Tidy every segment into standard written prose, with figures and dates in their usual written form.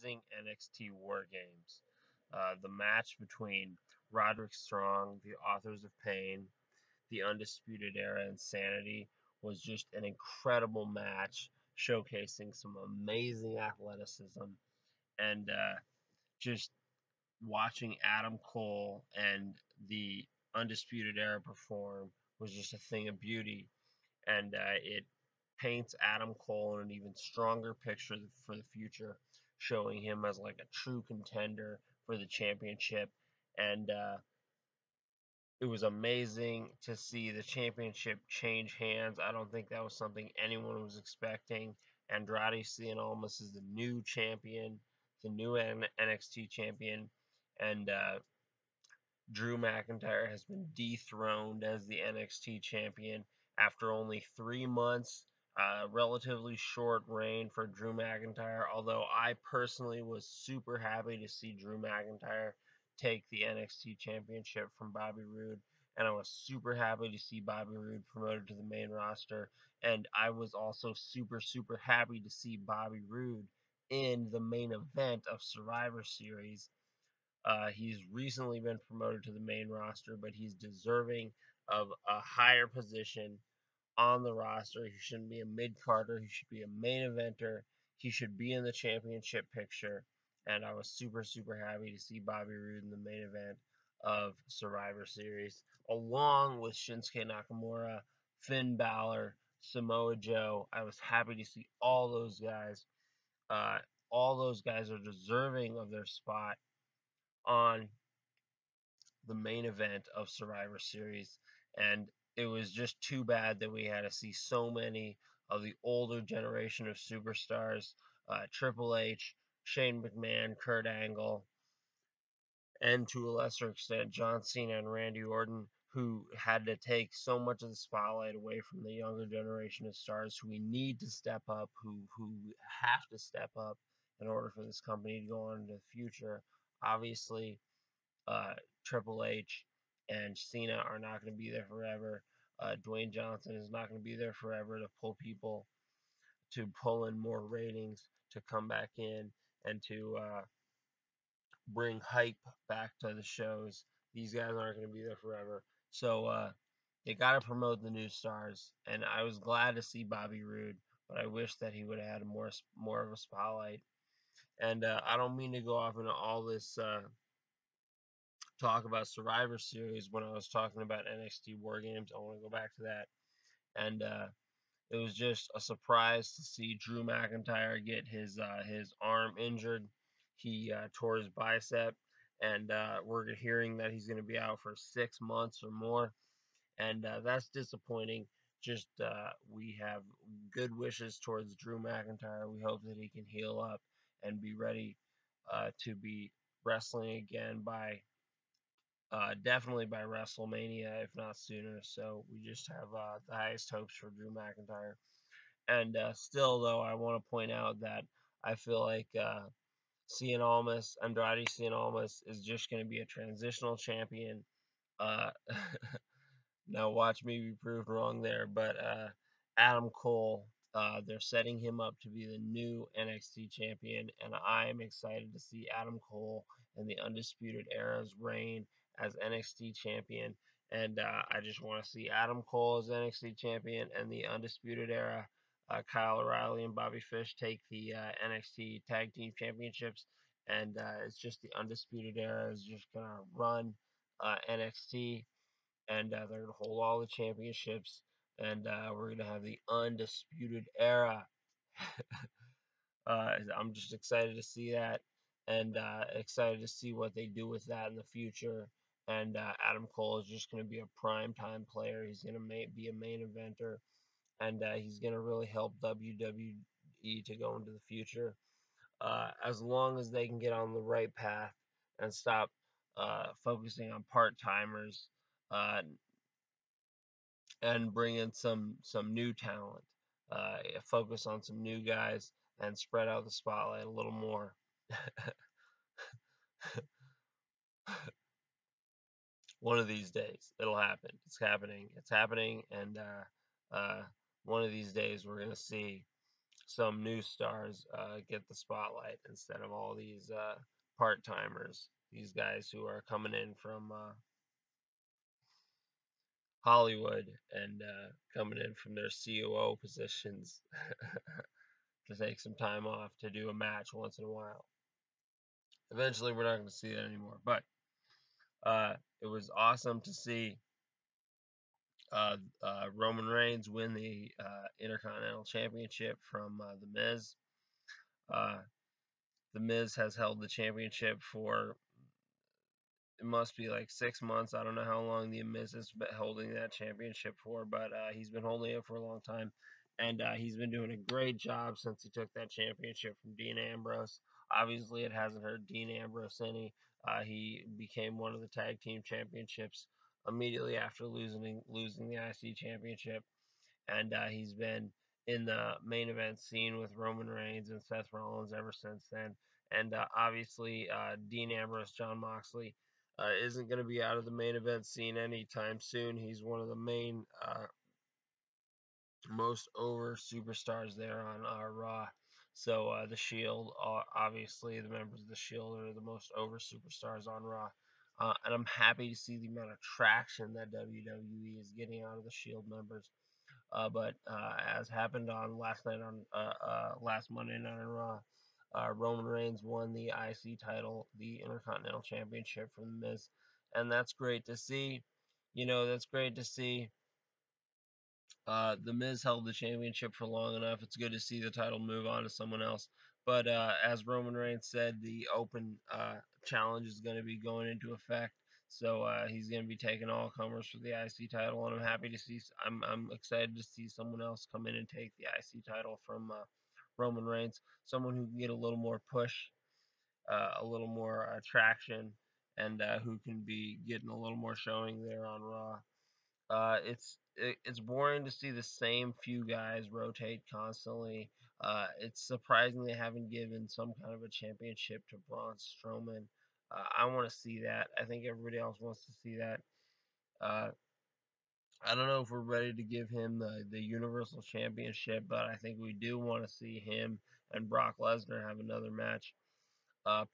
amazing NXT War Games. The match between Roderick Strong, the Authors of Pain, the Undisputed Era, and Sanity was just an incredible match, showcasing some amazing athleticism and just watching Adam Cole and the Undisputed Era perform was just a thing of beauty, and it paints Adam Cole in an even stronger picture for the future, showing him as like a true contender for the championship. And it was amazing to see the championship change hands. I don't think that was something anyone was expecting. Andrade Cien Almas is the new champion, the new NXT champion, and Drew McIntyre has been dethroned as the NXT champion after only 3 months. Relatively short reign for Drew McIntyre, although I personally was super happy to see Drew McIntyre take the NXT championship from Bobby Roode, and I was super happy to see Bobby Roode promoted to the main roster, and I was also super happy to see Bobby Roode in the main event of Survivor Series. He's recently been promoted to the main roster, but he's deserving of a higher position on the roster. He shouldn't be a mid carder. He should be a main eventer. He should be in the championship picture. And I was super happy to see Bobby Roode in the main event of Survivor Series, along with Shinsuke Nakamura, Finn Balor, Samoa Joe. I was happy to see all those guys. Uh, all those guys are deserving of their spot on the main event of Survivor Series, and it was just too bad that we had to see so many of the older generation of superstars, Triple H, Shane McMahon, Kurt Angle, and to a lesser extent John Cena and Randy Orton, who had to take so much of the spotlight away from the younger generation of stars who we need to step up, who have to step up in order for this company to go on into the future. Obviously, uh, Triple H and Cena are not going to be there forever. Dwayne Johnson is not going to be there forever to pull people, to pull in more ratings, to come back in, and to bring hype back to the shows. These guys aren't going to be there forever. So they got to promote the new stars, and I was glad to see Bobby Roode, but I wish that he would have had more of a spotlight. And I don't mean to go off into all this talk about Survivor Series when I was talking about NXT War Games. I want to go back to that, and it was just a surprise to see Drew McIntyre get his arm injured. He tore his bicep, and we're hearing that he's going to be out for 6 months or more, and that's disappointing. Just we have good wishes towards Drew McIntyre. We hope that he can heal up and be ready to be wrestling again by definitely by WrestleMania, if not sooner. So we just have the highest hopes for Drew McIntyre. And still, though, I want to point out that I feel like Cien Almas, Andrade Cien Almas, is just going to be a transitional champion. Uh, now, watch me be proved wrong there. But Adam Cole, they're setting him up to be the new NXT champion, and I am excited to see Adam Cole in the Undisputed Era's reign as NXT champion. And I just want to see Adam Cole as NXT champion and the Undisputed Era. Kyle O'Reilly and Bobby Fish take the NXT Tag Team Championships, and it's just the Undisputed Era is just gonna run NXT, and they're going to hold all the championships, and we're going to have the Undisputed Era. I'm just excited to see that, and excited to see what they do with that in the future. And Adam Cole is just going to be a prime time player. He's going to be a main eventer, and he's going to really help WWE to go into the future. As long as they can get on the right path and stop focusing on part timers, uh, and bring in some new talent. Focus on some new guys and spread out the spotlight a little more. One of these days, it'll happen. It's happening. It's happening, and one of these days, we're gonna see some new stars get the spotlight instead of all these part timers. These guys who are coming in from Hollywood and coming in from their COO positions to take some time off to do a match once in a while. Eventually, we're not going to see that anymore. But it was awesome to see Roman Reigns win the Intercontinental Championship from The Miz. Uh, the Miz has held the championship for, it must be like 6 months. I don't know how long the Miz has been holding that championship for, but he's been holding it for a long time. And he's been doing a great job since he took that championship from Dean Ambrose. Obviously, it hasn't hurt Dean Ambrose any. He became one of the tag team championships immediately after losing the IC championship, and he's been in the main event scene with Roman Reigns and Seth Rollins ever since then. And obviously, Dean Ambrose, John Moxley, isn't going to be out of the main event scene anytime soon. He's one of the main, most over superstars there on Raw. So the Shield, obviously, the members of the Shield are the most over superstars on Raw. And I'm happy to see the amount of traction that WWE is getting out of the Shield members. But as happened on last Monday Night on Raw, Roman Reigns won the IC title, the Intercontinental Championship from The Miz, and that's great to see. That's great to see. The Miz held the championship for long enough. It's good to see the title move on to someone else. But as Roman Reigns said, the Open challenge is going to be going into effect. So he's going to be taking all comers for the IC title, and I'm happy to see. I'm excited to see someone else come in and take the IC title from Roman Reigns. Someone who can get a little more push, a little more traction, and who can be getting a little more showing there on Raw. It's boring to see the same few guys rotate constantly. It's surprising they haven't given some kind of a championship to Braun Strowman. I want to see that. I think everybody else wants to see that. Uh, I don't know if we're ready to give him the Universal Championship, but I think we do want to see him and Brock Lesnar have another match.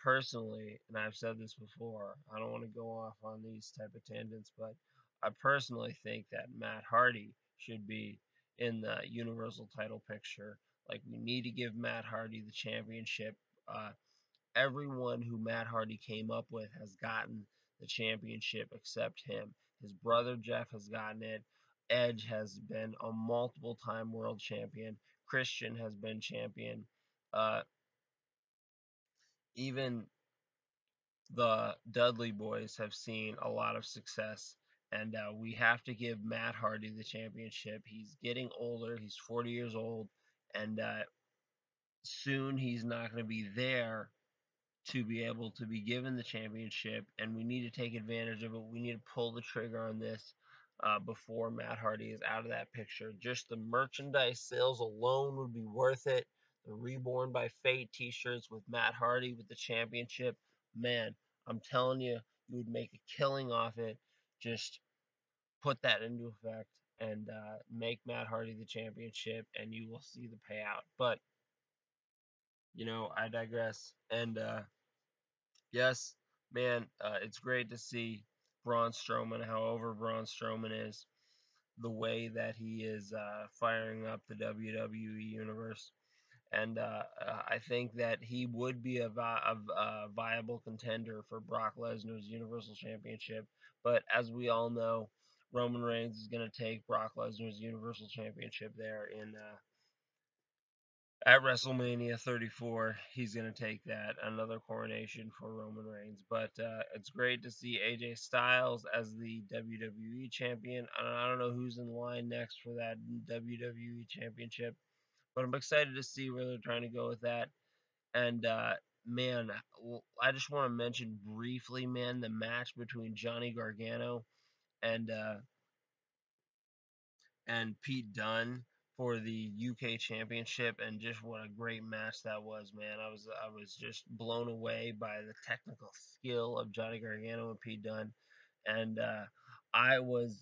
Personally, and I've said this before, I don't want to go off on these type of tangents, but I personally think that Matt Hardy should be in the Universal title picture. Like, we need to give Matt Hardy the championship. Uh, Everyone who Matt Hardy came up with has gotten the championship except him. His brother Jeff has gotten it. Edge has been a multiple time world champion. Christian has been champion. Uh, Even the Dudley boys have seen a lot of success, and we have to give Matt Hardy the championship. He's getting older. He's 40 years old, and soon he's not going to be there to be able to be given the championship, and we need to take advantage of it. We need to pull the trigger on this before Matt Hardy is out of that picture. Just the merchandise sales alone would be worth it. The Reborn by Fate t-shirts with Matt Hardy with the championship, man, I'm telling you, you would make a killing off it. Just put that into effect and make Matt Hardy the championship, and you will see the payout. But I digress. And yes, man, it's great to see Braun Strowman, how over Braun Strowman is, the way that he is firing up the WWE universe. And I think that he would be a viable contender for Brock Lesnar's Universal Championship. But as we all know, Roman Reigns is going to take Brock Lesnar's Universal Championship there in at WrestleMania 34. He's going to take that, another coronation for Roman Reigns. But it's great to see AJ Styles as the WWE champion. I don't know who's in line next for that WWE championship, but I'm excited to see where they're trying to go with that. And man, I just want to mention briefly, man, the match between Johnny Gargano and Pete Dunne for the UK Championship, and just what a great match that was, man. I was just blown away by the technical skill of Johnny Gargano and Pete Dunne, and I was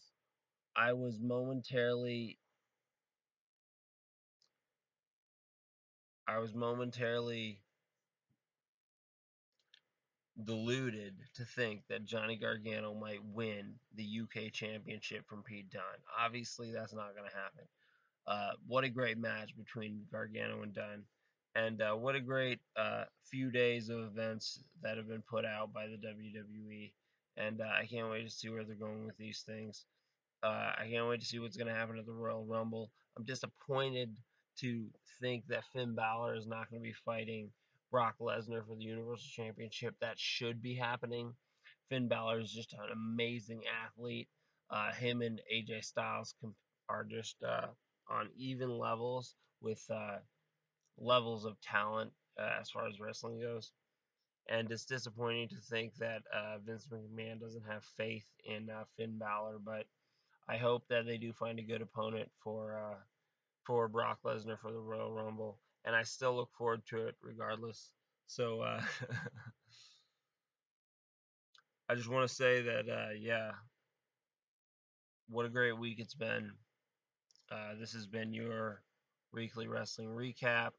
I was momentarily I was momentarily deluded to think that Johnny Gargano might win the UK Championship from Pete Dunne. Obviously, that's not going to happen. What a great match between Gargano and Dunne. And what a great few days of events that have been put out by the WWE. And I can't wait to see where they're going with these things. I can't wait to see what's going to happen at the Royal Rumble. I'm disappointed to think that Finn Balor is not going to be fighting Brock Lesnar for the Universal Championship. That should be happening. Finn Balor is just an amazing athlete. Him and AJ Styles are just on even levels with levels of talent as far as wrestling goes. And it's disappointing to think that Vince McMahon doesn't have faith in Finn Balor, but I hope that they do find a good opponent for Brock Lesnar for the Royal Rumble, and I still look forward to it regardless. So I just want to say that yeah, what a great week it's been. This has been your weekly wrestling recap.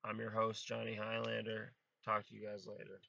I'm your host Johnny Highlander. Talk to you guys later.